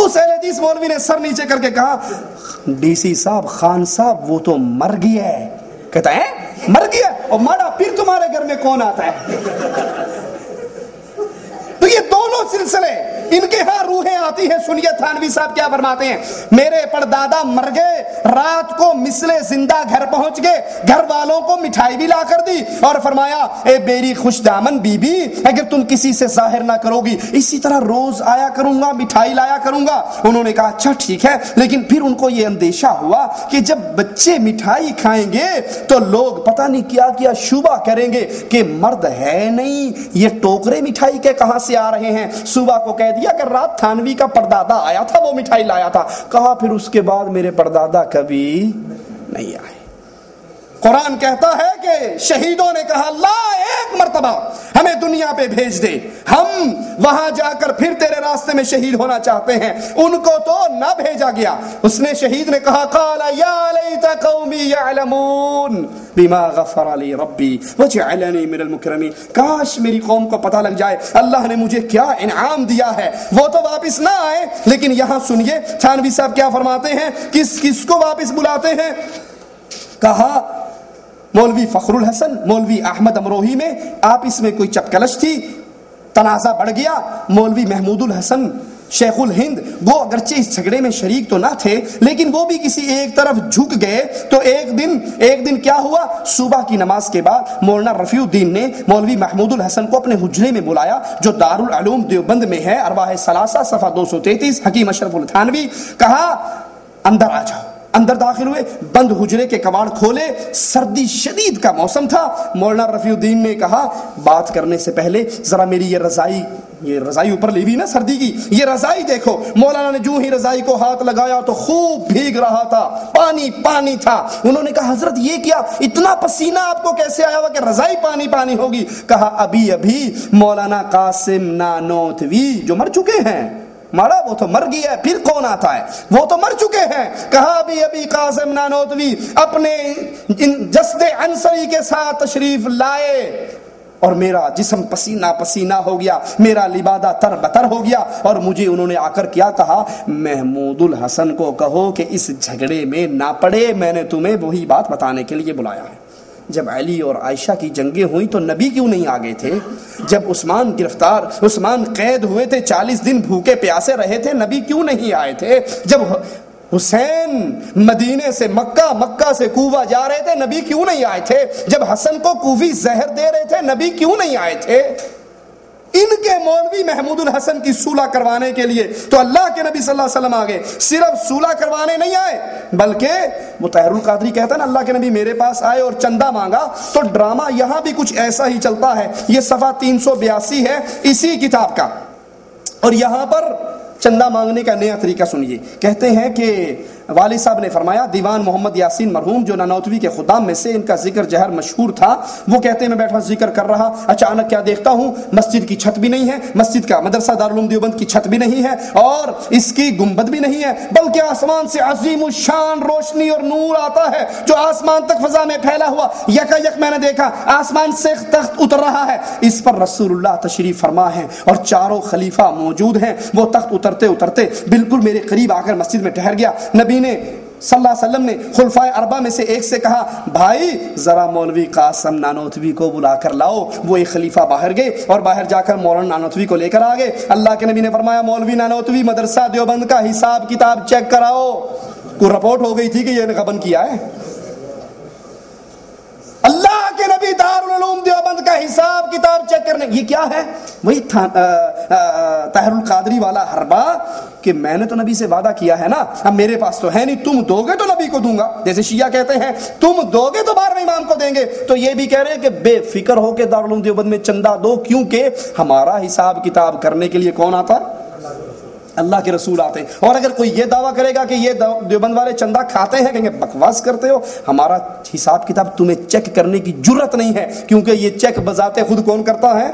اس اہل حدیث مولوی نے سر نیچے کر کے کہا ڈی سی صاحب، خان صاحب، وہ تو مر گیا ہے. کہتا ہے مر گیا؟ اور ماڑا پھر تمہارے گھر میں کون آتا ہے؟ تو یہ دونوں سلسلے ان کے ہاں روحیں آتی ہیں. سنیے تھانوی صاحب کیا فرماتے ہیں. میرے پردادا مر گئے، رات کو مثل زندہ گھر پہنچ گئے، گھر والوں کو مٹھائی بھی لا کر دی اور فرمایا اے میری خوش دامن بی بی، اگر تم کسی سے ظاہر نہ کرو گی اسی طرح روز آیا کروں گا، مٹھائی لایا کروں گا. انہوں نے کہا اچھا ٹھیک ہے. لیکن پھر ان کو یہ اندیشہ ہوا کہ جب بچے مٹھائی کھائیں گے تو لوگ پتہ نہیں کیا کیا شبہ کریں گے کہ مرد ہے نہیں، یہ ٹوکرے مٹھائی کے کہاں سے آ رہے ہیں. صبح کو کہہ دیا کہ رات تھانوی کا پردادا آیا تھا، وہ مٹھائی لایا تھا. کہا پھر اس کے بعد میرے پردادا کبھی نہیں آئے. قرآن کہتا ہے کہ شہیدوں نے کہا اللہ ایک مرتبہ ہمیں دنیا پہ بھیج دے، ہم وہاں جا کر پھر تیرے راستے میں شہید ہونا چاہتے ہیں. ان کو تو نہ بھیجا گیا. اس نے شہید نے کہا قال یا لیت قومی یعلمون بما غفر لی ربی وجعلنی من المکرمین. کاش میری قوم کو پتہ لگ جائے اللہ نے مجھے کیا انعام دیا ہے. وہ تو واپس نہ آئے، لیکن یہاں سنیے تھانوی صاحب کیا فرماتے ہیں. کس کو واپس بلاتے ہیں؟ کہا مولوی فخر الحسن، مولوی احمد امروہی میں آپس میں کوئی چپکلش تھی، تنازع بڑھ گیا. مولوی محمود الحسن شیخ الہند وہ اگرچہ اس جھگڑے میں شریک تو نہ تھے لیکن وہ بھی کسی ایک طرف جھک گئے. تو ایک دن کیا ہوا، صبح کی نماز کے بعد مولانا رفیع الدین نے مولوی محمود الحسن کو اپنے حجرے میں بلایا جو دارالعلوم دیوبند میں ہے، ارواح ثلاثہ صفحہ 233، حکیم اشرف التھانوی. کہا اندر آ جاؤ. اندر داخل ہوئے، بند حجرے کے کواڑ کھولے، سردی شدید کا موسم تھا. مولانا رفیع الدین نے کہا بات کرنے سے پہلے ذرا میری یہ رضائی اوپر لی ہوئی نا سردی کی، یہ رضائی دیکھو. مولانا نے جو ہی رضائی کو ہاتھ لگایا تو خوب بھیگ رہا تھا، پانی تھا. انہوں نے کہا حضرت یہ کیا، اتنا پسینہ آپ کو کیسے آیا ہوا کہ رضائی پانی ہوگی؟ کہا ابھی مولانا قاسم نانوتوی جو مر چکے ہیں، مارا وہ تو مر گیا ہے، پھر کون آتا ہے، وہ تو مر چکے ہیں. کہا ابھی قاسم نانوتوی اپنے جسد عنصری کے ساتھ تشریف لائے اور میرا جسم پسینہ ہو گیا، میرا لبادہ تر بتر ہو گیا. اور مجھے انہوں نے آ کر کیا کہا، محمود الحسن کو کہو کہ اس جھگڑے میں نہ پڑے، میں نے تمہیں وہی بات بتانے کے لیے بلایا ہے. جب علی اور عائشہ کی جنگیں ہوئی تو نبی کیوں نہیں آگے تھے؟ جب عثمان قید ہوئے تھے، 40 دن بھوکے پیاسے رہے تھے، نبی کیوں نہیں آئے تھے؟ جب حسین مدینے سے مکہ سے کوفہ جا رہے تھے، نبی کیوں نہیں آئے تھے؟ جب حسن کو کوفی زہر دے رہے تھے، نبی کیوں نہیں آئے تھے؟ ان کے مولوی محمود الحسن کی صلح کروانے کے لیے تو اللہ کے نبی صلی اللہ علیہ وسلم آگے صرف صلح کروانے نہیں آئے، بلکہ وہ طاہر القادری کہتا ہے نا اللہ کے نبی میرے پاس آئے اور چندہ مانگا. تو ڈرامہ یہاں بھی کچھ ایسا ہی چلتا ہے. یہ صفحہ 382 ہے اسی کتاب کا، اور یہاں پر چندہ مانگنے کا نیا طریقہ سنیے. کہتے ہیں کہ والد صاحب نے فرمایا، دیوان محمد یاسین مرحوم جو نانوتوی کے خدام میں سے ان کا ذکر جہر مشہور تھا، وہ کہتے ہیں میں بیٹھا ذکر کر رہا، اچانک کیا دیکھتا ہوں مسجد کی چھت بھی نہیں ہے، مسجد کا مدرسہ دارالعلوم دیوبند کی چھت بھی نہیں ہے اور اس کی گنبد بھی نہیں ہے، بلکہ آسمان سے عظیم الشان روشنی اور نور آتا ہے جو آسمان تک فضا میں پھیلا ہوا. یک میں نے دیکھا آسمان سے تخت اتر رہا ہے، اس پر رسول اللہ تشریف فرما ہے اور چاروں خلیفہ موجود ہیں. وہ تخت اترتے بالکل میرے قریب آ کر مسجد میں ٹھہر گیا. نبی نے صلی اللہ علیہ وسلم نے خلفائے اربعہ میں سے ایک سے کہا بھائی ذرا مولوی قاسم نانوتوی کو بلا کر لاؤ. وہ ایک خلیفہ باہر گئے اور باہر جا کر مولانا نانوتوی کو لے کر آ گئے. اللہ کے نبی نے فرمایا مولوی نانوتوی مدرسہ دیوبند کا حساب کتاب چیک کراؤ. کو رپورٹ ہو گئی تھی کہ یہ نے غبن کیا ہے. اللہ کے نبی دارالعلوم دیوبند کا حساب کتاب چیک کرنے، یہ کیا ہے؟ وہی طاہر القادری والا حربہ کہ میں نے تو نبی سے وعدہ کیا ہے نا، اب میرے پاس تو ہے نہیں، تم دو گے تو نبی کو دوں گا. جیسے شیعہ کہتے ہیں تم دو گے تو 12ویں امام کو دیں گے، تو یہ بھی کہہ رہے ہیں کہ بے فکر ہو کے دارالعلوم دیوبند میں چندہ دو، کیونکہ ہمارا حساب کتاب کرنے کے لیے کون آتا؟ اللہ کے رسول آتے ہیں. اور اگر کوئی یہ دعویٰ کرے گا کہ یہ دیوبند والے چندہ کھاتے ہیں، کہیں گے بکواس کرتے ہو، ہمارا حساب کتاب تمہیں چیک کرنے کی جرت نہیں ہے، کیونکہ یہ چیک بذات خود کون کرتا ہے؟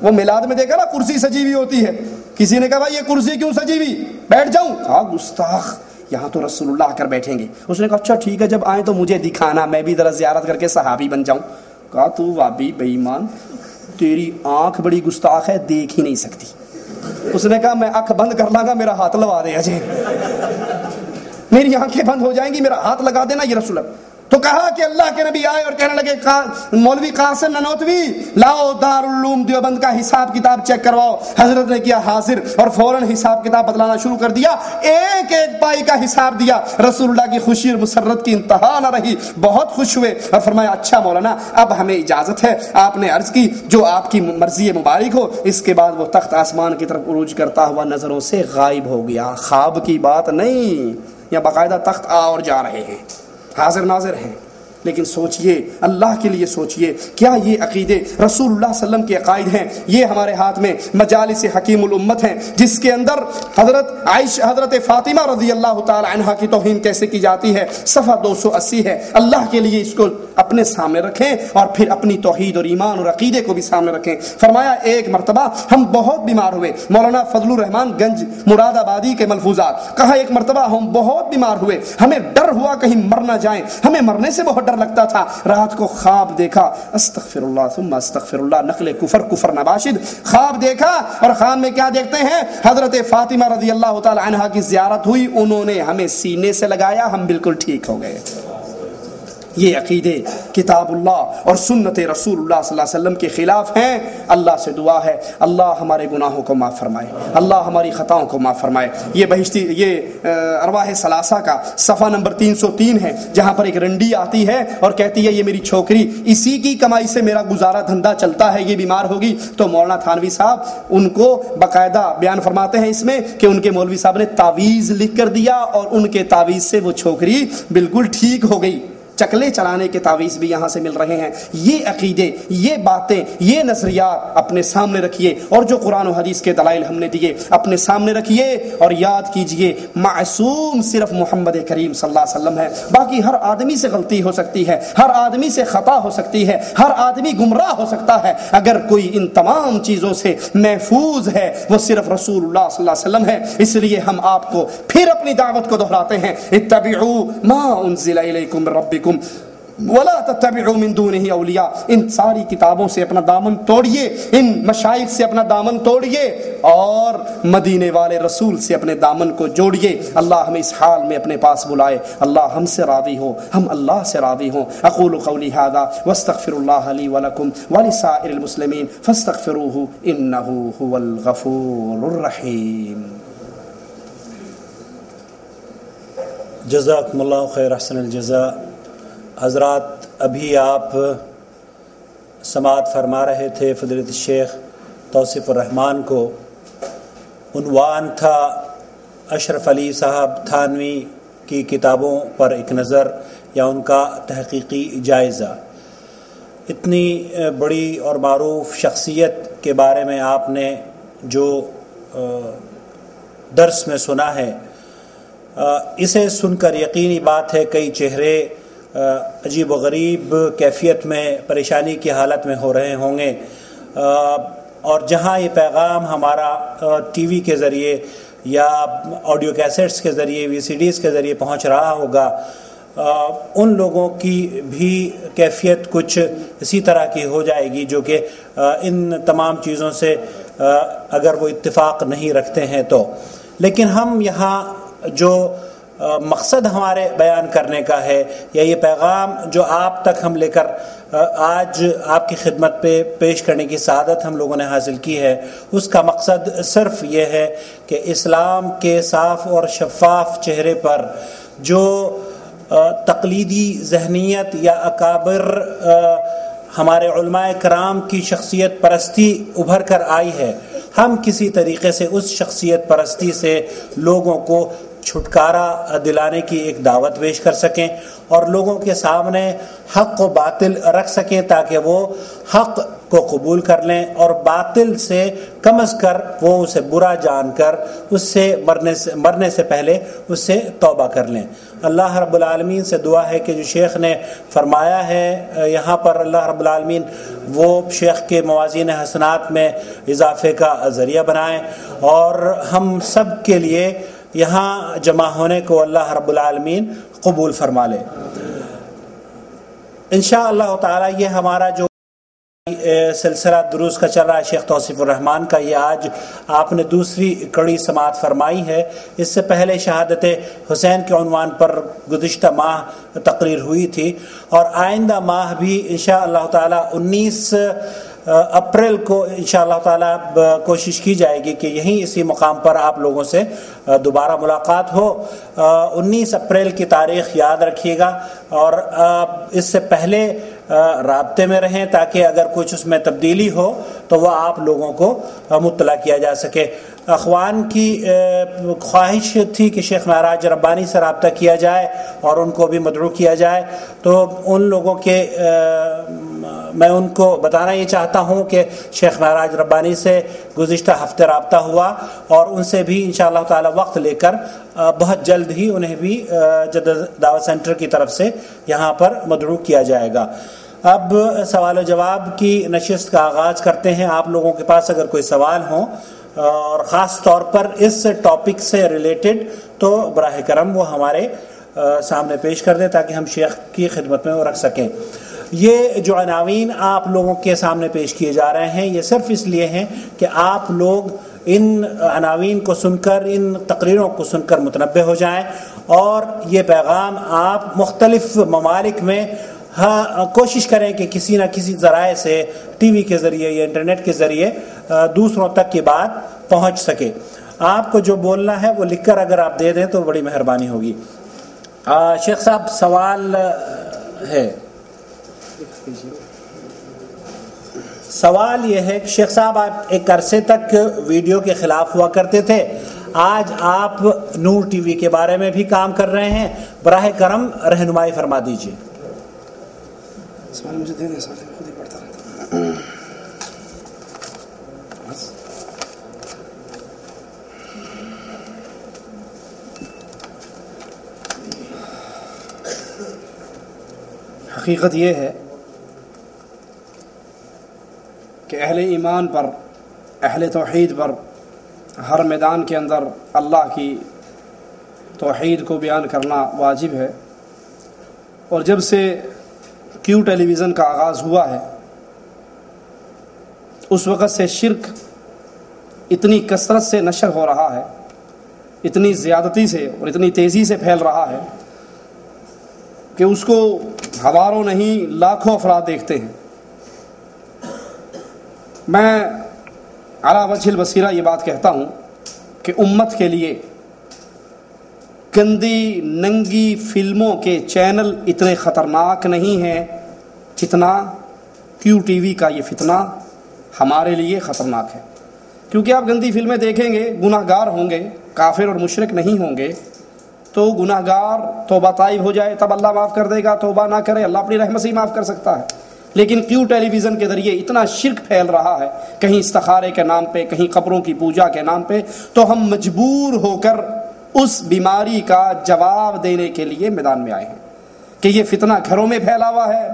وہ میلاد میں دیکھا نا کرسی سجی ہوئی ہوتی ہے، کسی نے کہا بھائی یہ کرسی کیوں سجی ہوئی، بیٹھ جاؤں؟ کہا گستاخ، یہاں تو رسول اللہ آ کر بیٹھیں گے. اس نے کہا اچھا ٹھیک ہے، جب آئیں تو مجھے دکھانا، میں بھی ذرا زیارت کر کے صحابی بن جاؤں. کہا تو وابی بے ایمان، تیری آنکھ بڑی گستاخ ہے، دیکھ ہی نہیں سکتی. اس نے کہا میں آنکھ بند کر لاں گا, میرا ہاتھ لوا دے اجے, میری آنکھیں بند ہو جائیں گی, میرا ہاتھ لگا دینا یہ رسول اللہ. تو کہا کہ اللہ کے نبی آئے اور کہنے لگے مولوی قاسم ننوتوی لاؤ دارالعلوم دیوبند کا حساب کتاب چیک کرواؤ. حضرت نے کیا حاضر, اور فوراً حساب کتاب بتلانا شروع کر دیا, ایک ایک پائی کا حساب دیا. رسول اللہ کی خوشی اور مسرت کی انتہا نہ رہی, بہت خوش ہوئے اور فرمایا اچھا مولانا اب ہمیں اجازت ہے. آپ نے عرض کی جو آپ کی مرضی مبارک ہو. اس کے بعد وہ تخت آسمان کی طرف عروج کرتا ہوا نظروں سے غائب ہو گیا. خواب کی بات نہیں, یا باقاعدہ تخت آ اور جا رہے ہیں, حاضر ناظر ہیں. لیکن سوچئے, اللہ کے لیے سوچئے, کیا یہ عقیدے رسول اللہ صلی اللہ علیہ وسلم کے عقائد ہیں؟ یہ ہمارے ہاتھ میں مجالس حکیم الامت ہیں, جس کے اندر حضرت فاطمہ رضی اللہ تعالی عنہا کی توہین کیسے کی جاتی ہے, صفحہ 280 ہے. اللہ کے لیے اس کو اپنے سامنے رکھیں اور پھر اپنی توحید اور ایمان اور عقیدے کو بھی سامنے رکھیں. فرمایا ایک مرتبہ ہم بہت بیمار ہوئے. مولانا فضل الرحمان گنج مراد آبادی کے ملفوظات. کہا ایک مرتبہ ہم بہت بیمار ہوئے, ہمیں ڈر ہوا کہیں مر نہ جائیں, ہمیں مرنے سے بہت ڈر لگتا تھا. رات کو خواب دیکھا, استغفر اللہ ثم استغفر اللہ, نقل کفر نباشد. خواب دیکھا اور خواب میں کیا دیکھتے ہیں, حضرت فاطمہ رضی اللہ تعالی عنہا کی زیارت ہوئی, انہوں نے ہمیں سینے سے لگایا, ہم بالکل ٹھیک ہو گئے. یہ عقیدے کتاب اللہ اور سنت رسول اللہ صلی اللہ علیہ وسلم کے خلاف ہیں. اللہ سے دعا ہے اللہ ہمارے گناہوں کو معاف فرمائے, اللہ ہماری خطاؤں کو معاف فرمائے. یہ ارواح ثلاثہ کا صفحہ نمبر 303 ہے, جہاں پر ایک رنڈی آتی ہے اور کہتی ہے یہ میری چھوکری, اسی کی کمائی سے میرا گزارا دھندا چلتا ہے, یہ بیمار ہوگی. تو مولانا تھانوی صاحب ان کو باقاعدہ بیان فرماتے ہیں اس میں کہ ان کے مولوی صاحب نے تعویذ لکھ کر دیا اور ان کے تعویذ سے وہ چھوکری بالکل ٹھیک ہو گئی. چکلے چلانے کے تعویذ بھی یہاں سے مل رہے ہیں. یہ عقیدے, یہ باتیں, یہ نظریات اپنے سامنے رکھیے, اور جو قرآن و حدیث کے دلائل ہم نے دیے اپنے سامنے رکھیے, اور یاد کیجئے معصوم صرف محمد کریم صلی اللہ علیہ وسلم ہے. باقی ہر آدمی سے غلطی ہو سکتی ہے, ہر آدمی سے خطا ہو سکتی ہے, ہر آدمی گمراہ ہو سکتا ہے. اگر کوئی ان تمام چیزوں سے محفوظ ہے وہ صرف رسول اللہ صلی اللہ علیہ وسلم ہے. اس لیے ہم آپ کو پھر اپنی دعوت کو دہراتے ہیں, اتبعوا ما انزل الیکم من ربکم ولا تتبعوا من دونه اولیاء. ان ساری کتابوں سے اپنا دامن توڑیے, ان مشائخ سے اپنا دامن توڑیے, اور مدینے والے رسول سے اپنے دامن کو جوڑیے. اللہ ہمیں اس حال میں اپنے پاس بلائے, اللہ ہم سے راضی ہو, ہم اللہ سے راضی ہوں. اقول قولی هذا واستغفر الله لي ولكم ولسائر المسلمين فاستغفروه انه هو الغفور الرحیم. جزاکم اللہ خیر, احسن الجزاء. حضرات ابھی آپ سماعت فرما رہے تھے فضیلت الشیخ توصیف الرحمان کو. عنوان تھا اشرف علی صاحب تھانوی کی کتابوں پر ایک نظر, یا ان کا تحقیقی جائزہ. اتنی بڑی اور معروف شخصیت کے بارے میں آپ نے جو درس میں سنا ہے, اسے سن کر یقینی بات ہے کئی چہرے عجیب و غریب کیفیت میں پریشانی کی حالت میں ہو رہے ہوں گے. اور جہاں یہ پیغام ہمارا ٹی وی کے ذریعے یا آڈیو کیسٹس کے ذریعے, وی سی ڈیز کے ذریعے پہنچ رہا ہوگا, ان لوگوں کی بھی کیفیت کچھ اسی طرح کی ہو جائے گی جو کہ ان تمام چیزوں سے اگر وہ اتفاق نہیں رکھتے ہیں تو. لیکن ہم یہاں جو مقصد ہمارے بیان کرنے کا ہے, یا یہ پیغام جو آپ تک ہم لے کر آج آپ کی خدمت پہ پیش کرنے کی سعادت ہم لوگوں نے حاصل کی ہے, اس کا مقصد صرف یہ ہے کہ اسلام کے صاف اور شفاف چہرے پر جو تقلیدی ذہنیت یا اکابر ہمارے علماء کرام کی شخصیت پرستی ابھر کر آئی ہے, ہم کسی طریقے سے اس شخصیت پرستی سے لوگوں کو چھٹکارا دلانے کی ایک دعوت پیش کر سکیں, اور لوگوں کے سامنے حق و باطل رکھ سکیں تاکہ وہ حق کو قبول کر لیں, اور باطل سے کم از کر وہ اسے برا جان کر اس سے مرنے سے پہلے اس سے توبہ کر لیں. اللہ رب العالمین سے دعا ہے کہ جو شیخ نے فرمایا ہے یہاں پر, اللہ رب العالمین وہ شیخ کے موازین حسنات میں اضافے کا ذریعہ بنائیں, اور ہم سب کے لیے یہاں جمع ہونے کو اللہ رب العالمین قبول فرما لے. انشاءاللہ تعالی یہ ہمارا جو سلسلہ دروس کا چل رہا ہے شیخ توصیف الرحمان کا، یہ آج آپ نے دوسری کڑی سماعت فرمائی ہے۔ اس سے پہلے شہادت حسین کے عنوان پر گزشتہ ماہ تقریر ہوئی تھی، اور آئندہ ماہ بھی انشاءاللہ تعالی 19 اپریل کو انشاءاللہ تعالی کوشش کی جائے گی کہ یہیں اسی مقام پر آپ لوگوں سے دوبارہ ملاقات ہو۔ 19 اپریل کی تاریخ یاد رکھیے گا، اور اس سے پہلے رابطے میں رہیں تاکہ اگر کچھ اس میں تبدیلی ہو تو وہ آپ لوگوں کو مطلع کیا جا سکے۔ اخوان کی خواہش تھی کہ شیخ معراج ربانی سے رابطہ کیا جائے اور ان کو بھی مدعو کیا جائے، تو ان لوگوں کے میں ان کو بتانا یہ چاہتا ہوں کہ شیخ معراج ربانی سے گزشتہ ہفتے رابطہ ہوا، اور ان سے بھی انشاءاللہ تعالی وقت لے کر بہت جلد ہی انہیں بھی جدید دعوت سینٹر کی طرف سے یہاں پر مدعو کیا جائے گا۔ اب سوال و جواب کی نشست کا آغاز کرتے ہیں۔ آپ لوگوں کے پاس اگر کوئی سوال ہوں اور خاص طور پر اس ٹاپک سے ریلیٹڈ، تو براہ کرم وہ ہمارے سامنے پیش کر دیں تاکہ ہم شیخ کی خدمت میں وہ رکھ سکیں۔ یہ جو عناوین آپ لوگوں کے سامنے پیش کیے جا رہے ہیں یہ صرف اس لیے ہیں کہ آپ لوگ ان عناوین کو سن کر، ان تقریروں کو سن کر متنبہ ہو جائیں، اور یہ پیغام آپ مختلف ممالک میں کوشش کریں کہ کسی نہ کسی ذرائع سے، ٹی وی کے ذریعے یا انٹرنیٹ کے ذریعے دوسروں تک کی بات پہنچ سکے۔ آپ کو جو بولنا ہے وہ لکھ کر اگر آپ دے دیں تو بڑی مہربانی ہوگی۔ شیخ صاحب سوال ہے، سوال یہ ہے کہ شیخ صاحب آپ ایک عرصے تک ویڈیو کے خلاف ہوا کرتے تھے، آج آپ نور ٹی وی کے بارے میں بھی کام کر رہے ہیں، براہ کرم رہنمائی فرما دیجیے۔ سوال مجھے دے دیں، ساتھ میں خود ہی پڑھتا رہتا ہوں۔ حقیقت یہ ہے کہ اہل ایمان پر، اہل توحید پر ہر میدان کے اندر اللہ کی توحید کو بیان کرنا واجب ہے، اور جب سے کیو ٹیلی ویژن کا آغاز ہوا ہے اس وقت سے شرک اتنی کثرت سے نشر ہو رہا ہے، اتنی زیادتی سے اور اتنی تیزی سے پھیل رہا ہے کہ اس کو ہزاروں نہیں لاکھوں افراد دیکھتے ہیں۔ میں علی وجہ البصیرہ یہ بات کہتا ہوں کہ امت کے لیے گندی ننگی فلموں کے چینل اتنے خطرناک نہیں ہیں جتنا کیو ٹی وی کا یہ فتنہ ہمارے لیے خطرناک ہے، کیونکہ آپ گندی فلمیں دیکھیں گے، گناہ گار ہوں گے، کافر اور مشرک نہیں ہوں گے، تو گناہ گار توبہ طائب ہو جائے تب اللہ معاف کر دے گا، توبہ نہ کرے اللہ اپنی رحمت سے ہی معاف کر سکتا ہے۔ لیکن کیو ٹیلی ویژن کے ذریعے اتنا شرک پھیل رہا ہے، کہیں استخارے کے نام پہ، کہیں قبروں کی پوجا کے نام پہ، تو ہم مجبور ہو کر اس بیماری کا جواب دینے کے لیے میدان میں آئے ہیں کہ یہ فتنہ گھروں میں پھیلا ہوا ہے۔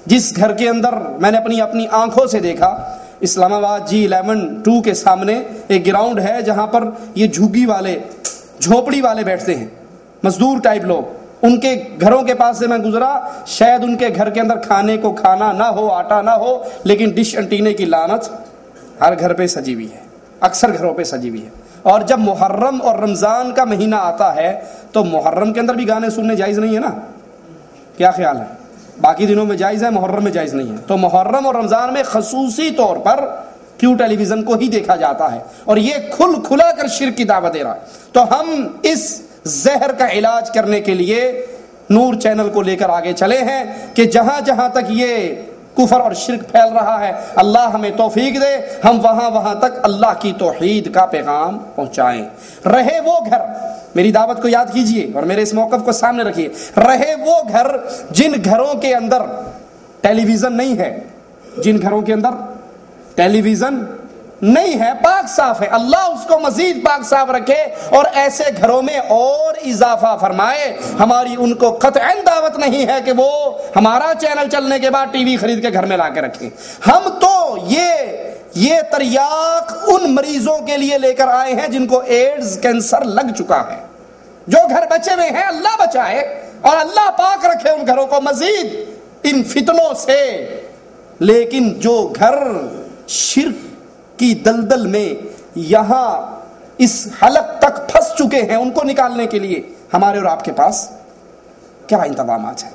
جس گھر کے اندر میں نے اپنی آنکھوں سے دیکھا، اسلام آباد G11-2 کے سامنے ایک گراؤنڈ ہے جہاں پر یہ جھگی والے، جھوپڑی والے بیٹھتے ہیں، مزدور ٹائپ لوگ، ان کے گھروں کے پاس سے میں گزرا، شاید ان کے گھر کے اندر کھانے کو کھانا نہ ہو، آٹا نہ ہو، لیکن ڈش انٹینے کی لعنت ہر گھر پہ سجی ہوئی ہے، اکثر گھروں پہ سجی ہوئی ہے۔ اور جب محرم اور رمضان کا مہینہ آتا ہے تو محرم کے اندر بھی گانے سننے جائز نہیں ہے نا؟ کیا خیال ہے؟ باقی دنوں میں جائز ہے، محرم میں جائز نہیں ہے، تو محرم اور رمضان میں خصوصی طور پر کیو ٹیلی ویژن کو ہی دیکھا جاتا ہے، اور یہ کھلا کر شرک کی دعوت دے رہا ہے۔ تو ہم اس زہر کا علاج کرنے کے لیے نور چینل کو لے کر آگے چلے ہیں کہ جہاں جہاں تک یہ کفر اور شرک پھیل رہا ہے، اللہ ہمیں توفیق دے، ہم وہاں تک اللہ کی توحید کا پیغام پہنچائیں۔ رہے وہ گھر، میری دعوت کو یاد کیجئے اور میرے اس موقف کو سامنے رکھیے، رہے وہ گھر جن گھروں کے اندر ٹیلی ویژن نہیں ہے، جن گھروں کے اندر ٹیلی ویژن نہیں ہے، پاک صاف ہے، اللہ اس کو مزید پاک صاف رکھے اور ایسے گھروں میں اور اضافہ فرمائے۔ ہماری ان کو قطعاً دعوت نہیں ہے کہ وہ ہمارا چینل چلنے کے بعد ٹی وی خرید کے گھر میں لا کے رکھیں۔ ہم تو یہ تریاق ان مریضوں کے لیے لے کر آئے ہیں جن کو ایڈز کینسر لگ چکا ہے، جو گھر بچے ہوئے ہیں اللہ بچائے اور اللہ پاک رکھے ان گھروں کو مزید ان فتنوں سے لیکن جو گھر شرک کی دلدل میں یہاں اس حلق تک پھنس چکے ہیں ان کو نکالنے کے لیے ہمارے اور آپ کے پاس کیا انتظامات ہیں؟